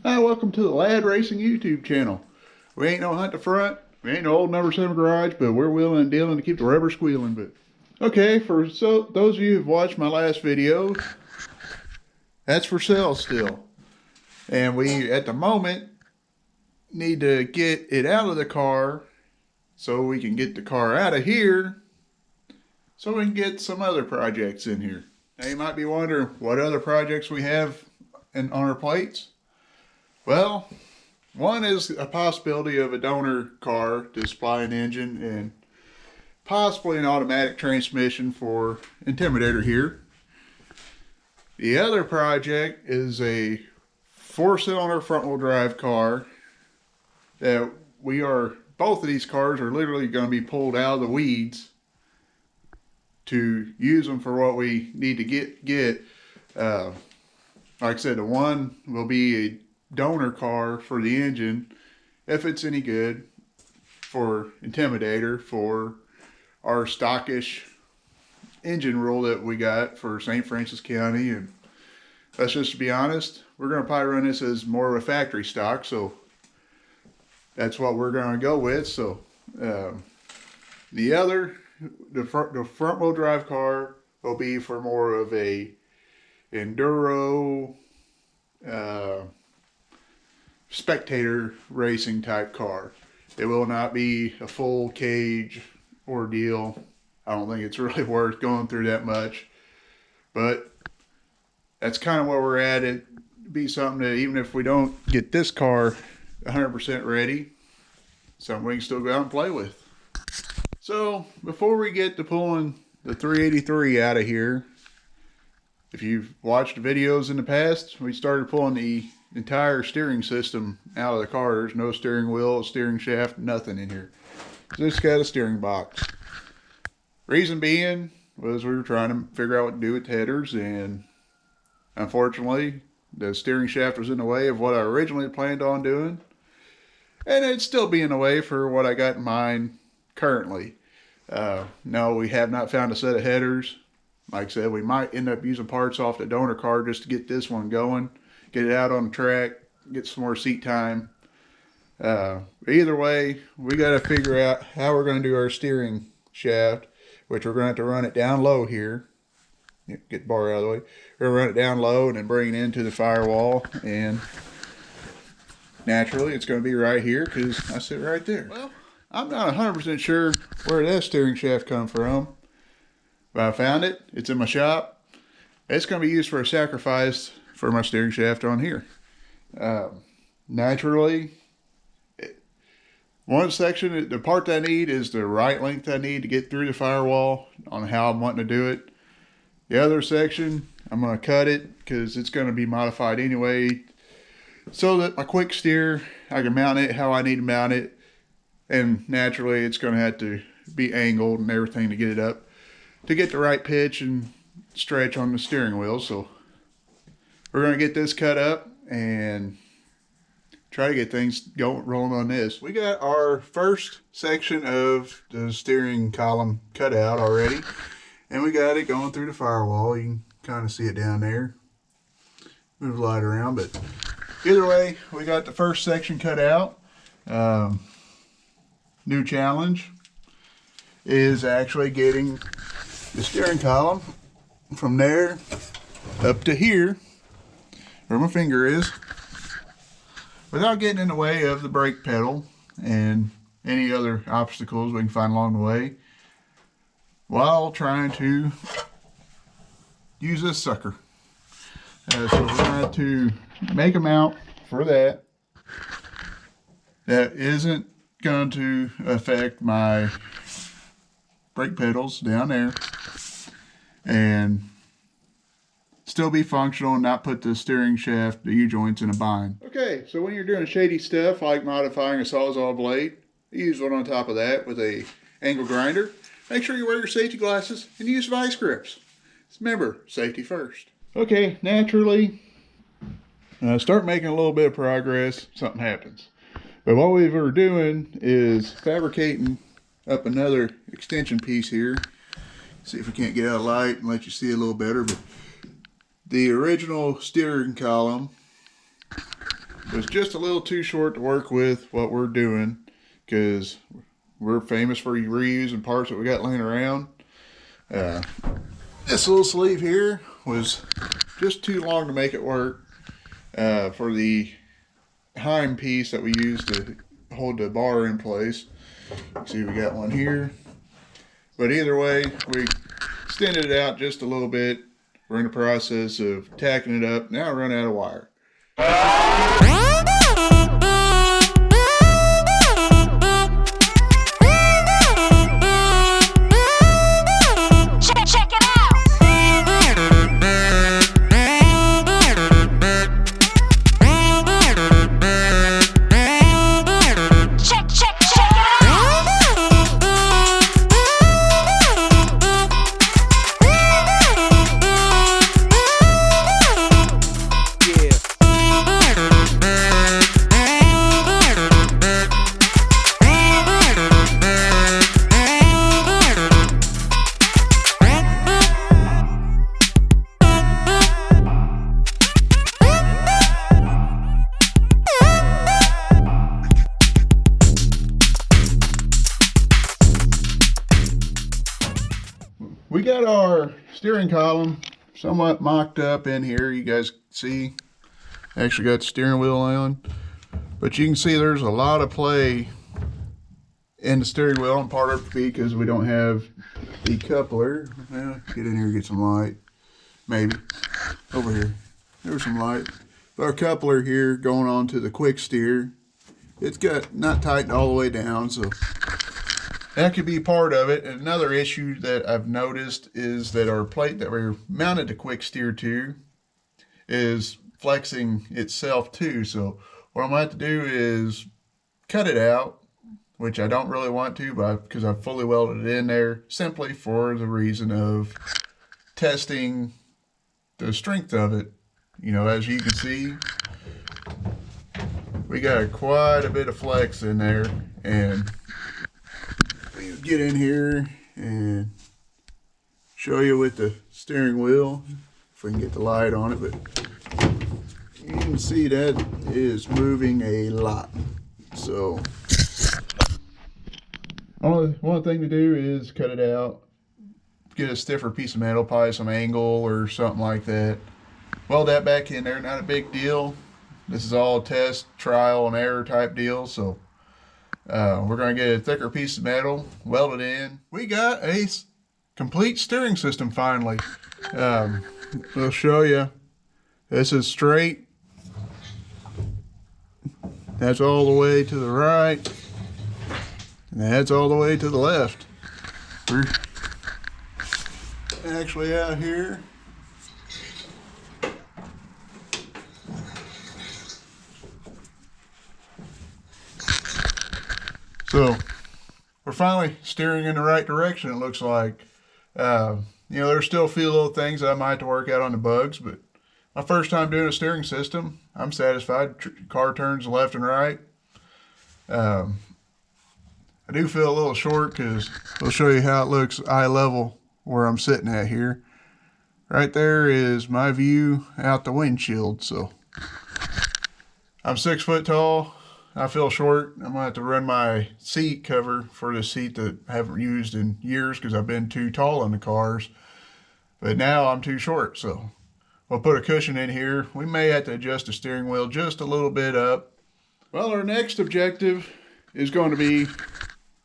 Hi, welcome to the Lad Racing YouTube channel. We ain't no hunt the front, we ain't no old number 7 garage, but we're willing and dealing to keep the rubber squealing. But okay, for those of you who've watched my last video, that's for sale still. And we, at the moment, need to get it out of the car so we can get the car out of here so we can get some other projects in here. Now you might be wondering what other projects we have on our plates. Well, one is a possibility of a donor car to supply an engine and possibly an automatic transmission for Intimidator here. The other project is a 4-cylinder front-wheel drive car that both of these cars are literally going to be pulled out of the weeds to use them for what we need to get. Like I said, the one will be a donor car for the engine, if it's any good, for Intimidator, for our stockish engine rule that we got for St. Francis County. And let's just be honest, we're going to probably run this as more of a factory stock, so that's what we're going to go with. So the front wheel drive car will be for more of a enduro spectator racing type car. It will not be a full cage ordeal. I don't think it's really worth going through that much, but that's kind of where we're at. It'd be something that, even if we don't get this car 100% ready, something we can still go out and play with. So before we get to pulling the 383 out of here, if you've watched videos in the past, we started pulling the entire steering system out of the car. There's no steering wheel, steering shaft, nothing in here. Just got a steering box. Reason being was we were trying to figure out what to do with the headers, and unfortunately the steering shaft was in the way of what I originally planned on doing, and it'd still be in the way for what I got in mind currently. No, we have not found a set of headers. Like I said, we might end up using parts off the donor car just to get this one going, get it out on the track, get some more seat time. Either way, we got to figure out how we're going to do our steering shaft, which we're going to have to run it down low here. Get the bar out of the way. We're going to run it down low and then bring it into the firewall, and naturally it's going to be right here because I sit right there. Well, I'm not 100% sure where that steering shaft come from, but I found it. It's in my shop. It's going to be used for a sacrifice for my steering shaft on here. Naturally, one section, the part that I need is the right length I need to get through the firewall on how I'm wanting to do it. The other section, I'm going to cut it because it's going to be modified anyway, so that my quick steer, I can mount it how I need to mount it. And naturally, it's going to have to be angled and everything to get it up, to get the right pitch and stretch on the steering wheel. So we're going to get this cut up and try to get things rolling on this. We got our first section of the steering column cut out already, and we got it going through the firewall. You can kind of see it down there. Move the light around, but either way, we got the first section cut out. New challenge is actually getting the steering column from there up to here, where my finger is, without getting in the way of the brake pedal and any other obstacles we can find along the way, while trying to use this sucker. So we're going to make a mount for that isn't going to affect my brake pedals down there, and still be functional and not put the steering shaft, the U-joints, in a bind. Okay, so when you're doing shady stuff like modifying a Sawzall blade, use one on top of that with a angle grinder. Make sure you wear your safety glasses and use vice grips. Remember, safety first. Okay, naturally, start making a little bit of progress, something happens. But what we were doing is fabricating up another extension piece here. See if we can't get out of light and let you see a little better. But the original steering column was just a little too short to work with what we're doing, because we're famous for reusing parts that we got laying around. This little sleeve here was just too long to make it work for the Heim piece that we use to hold the bar in place. See, we got one here. But either way, we extended it out just a little bit. We're in the process of tacking it up. Now I run out of wire. We got our steering column somewhat mocked up in here. You guys see, actually got the steering wheel on, but you can see there's a lot of play in the steering wheel, and part of it because we don't have the coupler. Well, get in here, get some light. Maybe over here, there's some light. Our coupler here going on to the quick steer, it's got not tightened all the way down, so that could be part of it. And another issue that I've noticed is that our plate that we're mounted the quick steer to is flexing itself too. So what I'm going to have to do is cut it out, which I don't really want to, but because I've fully welded it in there simply for the reason of testing the strength of it. You know, as you can see, we got quite a bit of flex in there, and get in here and show you with the steering wheel if we can get the light on it, but you can see that is moving a lot. So only one thing to do is cut it out, get a stiffer piece of metal, probably some angle or something like that, weld that back in there. Not a big deal. This is all test, trial and error type deal. So we're going to get a thicker piece of metal, weld it in. We got a complete steering system finally. I'll show you. This is straight. That's all the way to the right. And that's all the way to the left. We're actually out here. So we're finally steering in the right direction, it looks like. You know, there's still a few little things that I might have to work out on the bugs, but my first time doing a steering system, I'm satisfied. Car turns left and right. I do feel a little short because I'll show you how it looks eye level where I'm sitting at here. Right there is my view out the windshield. So I'm 6 foot tall. I feel short. I'm gonna have to run my seat cover for the seat that I haven't used in years because I've been too tall in the cars. But now I'm too short, so we'll put a cushion in here. We may have to adjust the steering wheel just a little bit up. Well, our next objective is going to be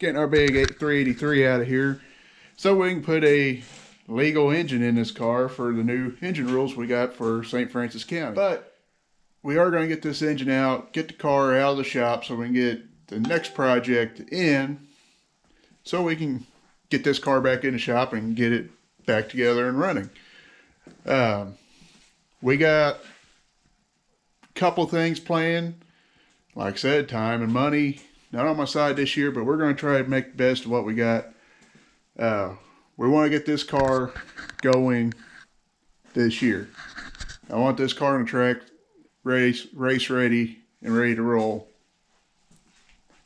getting our big 383 out of here so we can put a legal engine in this car for the new engine rules we got for St. Francis County. But we are going to get this engine out, get the car out of the shop so we can get the next project in, so we can get this car back in the shop and get it back together and running. We got a couple things planned. Like I said, time and money, not on my side this year, but we're going to try to make the best of what we got. We want to get this car going this year. I want this car on the track, race ready and ready to roll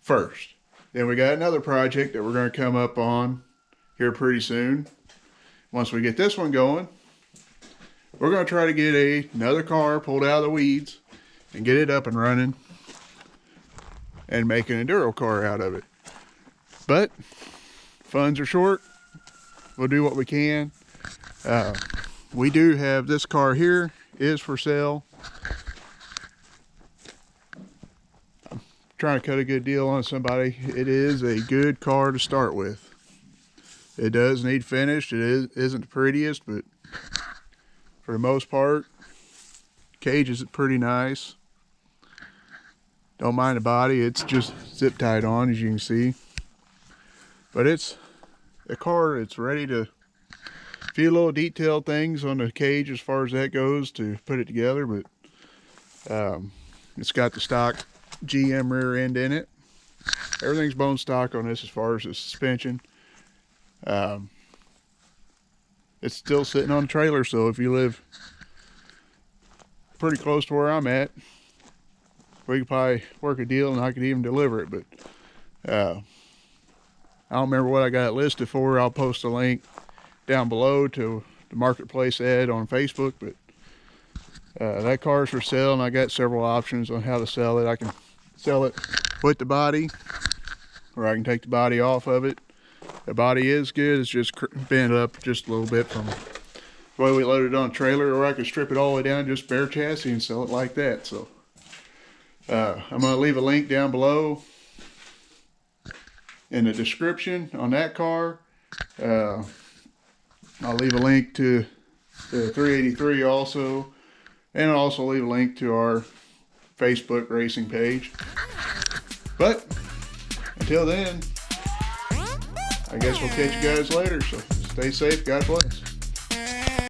first. Then we got another project that we're going to come up on here pretty soon. Once we get this one going, we're going to try to get another car pulled out of the weeds and get it up and running and make an enduro car out of it. But funds are short. We'll do what we can. We do have this car here is for sale. I'm trying to cut a good deal on somebody. It is a good car to start with. It does need finished. It isn't the prettiest, but for the most part, cage is pretty nice. Don't mind the body. It's just zip tied on, as you can see. But it's a car that's ready to, a few little detailed things on the cage as far as that goes to put it together, but it's got the stock GM rear end in it. Everything's bone stock on this as far as the suspension. It's still sitting on the trailer, so if you live pretty close to where I'm at, we could probably work a deal and I could even deliver it. But I don't remember what I got it listed for. I'll post a link down below to the marketplace ad on Facebook, but that car is for sale, and I got several options on how to sell it. I can sell it with the body, or I can take the body off of it. The body is good. It's just bent up just a little bit from the way we loaded it on a trailer, or I could strip it all the way down, just bare chassis, and sell it like that. So I'm going to leave a link down below in the description on that car. I'll leave a link to the 383 also, and I'll also leave a link to our Facebook racing page. But until then, I guess we'll catch you guys later. So stay safe. God bless.